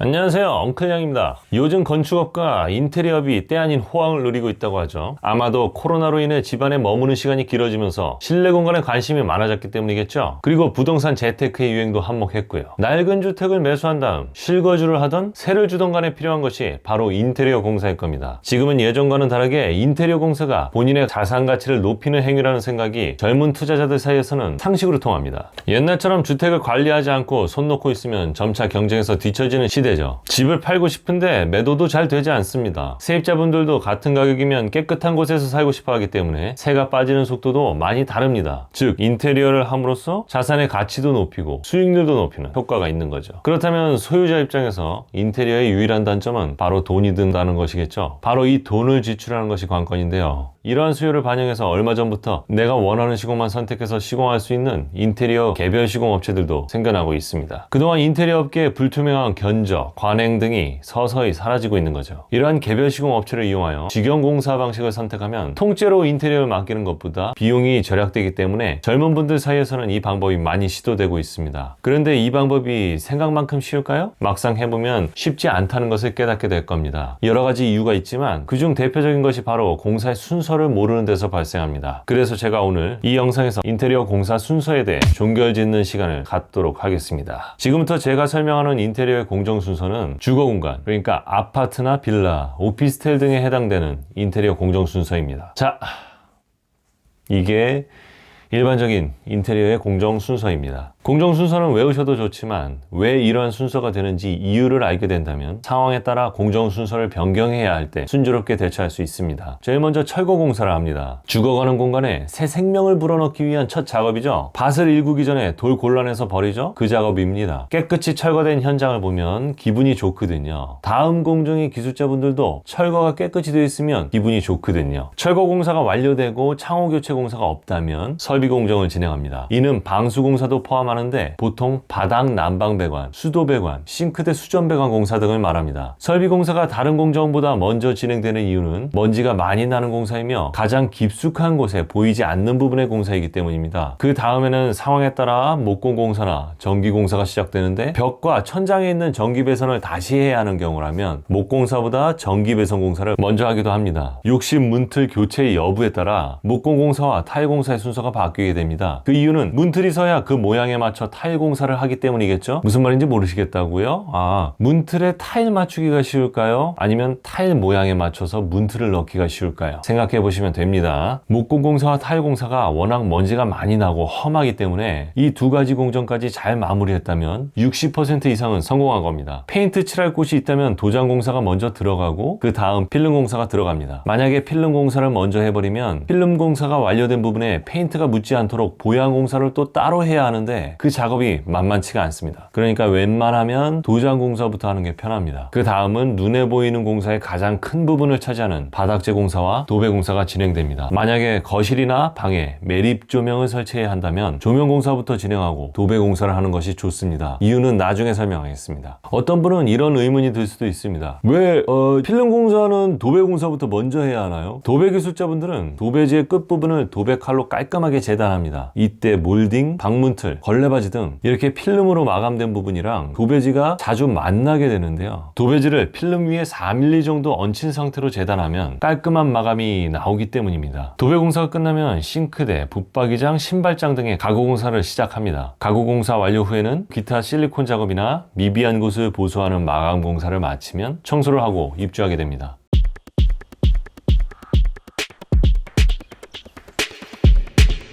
안녕하세요, 엉클양입니다. 요즘 건축업과 인테리어업이 때 아닌 호황을 누리고 있다고 하죠. 아마도 코로나로 인해 집안에 머무는 시간이 길어지면서 실내 공간에 관심이 많아졌기 때문이겠죠. 그리고 부동산 재테크의 유행도 한몫했고요. 낡은 주택을 매수한 다음 실거주를 하던 세를 주던 간에 필요한 것이 바로 인테리어 공사일 겁니다. 지금은 예전과는 다르게 인테리어 공사가 본인의 자산 가치를 높이는 행위라는 생각이 젊은 투자자들 사이에서는 상식으로 통합니다. 옛날처럼 주택을 관리하지 않고 손 놓고 있으면 점차 경쟁에서 뒤처지는 시대죠. 집을 팔고 싶은데 매도도 잘 되지 않습니다. 세입자분들도 같은 가격이면 깨끗한 곳에서 살고 싶어 하기 때문에 세가 빠지는 속도도 많이 다릅니다. 즉 인테리어를 함으로써 자산의 가치도 높이고 수익률도 높이는 효과가 있는 거죠. 그렇다면 소유자 입장에서 인테리어의 유일한 단점은 바로 돈이 든다는 것이겠죠. 바로 이 돈을 지출하는 것이 관건인데요. 이러한 수요를 반영해서 얼마 전부터 내가 원하는 시공만 선택해서 시공할 수 있는 인테리어 개별 시공 업체들도 생겨나고 있습니다. 그동안 인테리어 업계의 불투명한 견적, 관행 등이 서서히 사라지고 있는 거죠. 이러한 개별 시공 업체를 이용하여 직영 공사 방식을 선택하면 통째로 인테리어를 맡기는 것보다 비용이 절약되기 때문에 젊은 분들 사이에서는 이 방법이 많이 시도되고 있습니다. 그런데 이 방법이 생각만큼 쉬울까요? 막상 해보면 쉽지 않다는 것을 깨닫게 될 겁니다. 여러 가지 이유가 있지만 그중 대표적인 것이 바로 공사의 순서를 모르는 데서 발생합니다. 그래서 제가 오늘 이 영상에서 인테리어 공사 순서에 대해 종결짓는 시간을 갖도록 하겠습니다. 지금부터 제가 설명하는 인테리어의 공정 순서는 주거 공간, 그러니까 아파트나 빌라, 오피스텔 등에 해당되는 인테리어 공정 순서입니다. 자, 이게 일반적인 인테리어의 공정 순서입니다. 공정 순서는 외우셔도 좋지만 왜 이러한 순서가 되는지 이유를 알게 된다면 상황에 따라 공정 순서를 변경해야 할 때 순조롭게 대처할 수 있습니다. 제일 먼저 철거 공사를 합니다. 죽어가는 공간에 새 생명을 불어넣기 위한 첫 작업이죠. 밭을 일구기 전에 돌 골라내서 버리죠. 그 작업입니다. 깨끗이 철거된 현장을 보면 기분이 좋거든요. 다음 공정의 기술자분들도 철거가 깨끗이 되어 있으면 기분이 좋거든요. 철거 공사가 완료되고 창호 교체 공사가 없다면 설비 공정을 진행합니다. 이는 방수 공사도 포함하는데 보통 바닥 난방 배관, 수도 배관, 싱크대 수전 배관 공사 등을 말합니다. 설비 공사가 다른 공정보다 먼저 진행되는 이유는 먼지가 많이 나는 공사이며 가장 깊숙한 곳에 보이지 않는 부분의 공사이기 때문입니다. 그 다음에는 상황에 따라 목공 공사나 전기 공사가 시작되는데 벽과 천장에 있는 전기 배선을 다시 해야 하는 경우라면 목공사보다 전기 배선 공사를 먼저 하기도 합니다. 욕실 문틀 교체 여부에 따라 목공 공사와 타일 공사의 순서가 바뀌게 됩니다. 그 이유는 문틀이 서야 그 모양에 맞춰 타일 공사를 하기 때문이겠죠? 무슨 말인지 모르시겠다고요? 문틀에 타일 맞추기가 쉬울까요? 아니면 타일 모양에 맞춰서 문틀을 넣기가 쉬울까요? 생각해 보시면 됩니다. 목공 공사와 타일 공사가 워낙 먼지가 많이 나고 험하기 때문에 이 두 가지 공정까지 잘 마무리했다면 60% 이상은 성공한 겁니다. 페인트 칠할 곳이 있다면 도장 공사가 먼저 들어가고 그 다음 필름 공사가 들어갑니다. 만약에 필름 공사를 먼저 해버리면 필름 공사가 완료된 부분에 페인트가 묻지 않도록 보양 공사를 또 따로 해야 하는데 그 작업이 만만치가 않습니다. 그러니까 웬만하면 도장 공사부터 하는 게 편합니다. 그 다음은 눈에 보이는 공사의 가장 큰 부분을 차지하는 바닥재 공사와 도배 공사가 진행됩니다. 만약에 거실이나 방에 매립 조명을 설치해야 한다면 조명 공사부터 진행하고 도배 공사를 하는 것이 좋습니다. 이유는 나중에 설명하겠습니다. 어떤 분은 이런 의문이 들 수도 있습니다. 왜 필름 공사는 도배 공사부터 먼저 해야 하나요? 도배 기술자분들은 도배지의 끝부분을 도배칼로 깔끔하게 재단합니다. 이때 몰딩, 방문틀, 걸레바지 등 이렇게 필름으로 마감된 부분이랑 도배지가 자주 만나게 되는데요. 도배지를 필름 위에 4mm 정도 얹힌 상태로 재단하면 깔끔한 마감이 나오기 때문입니다. 도배 공사가 끝나면 싱크대, 붙박이장, 신발장 등의 가구 공사를 시작합니다. 가구 공사 완료 후에는 기타 실리콘 작업이나 미비한 곳을 보수하는 마감 공사를 마치면 청소를 하고 입주하게 됩니다.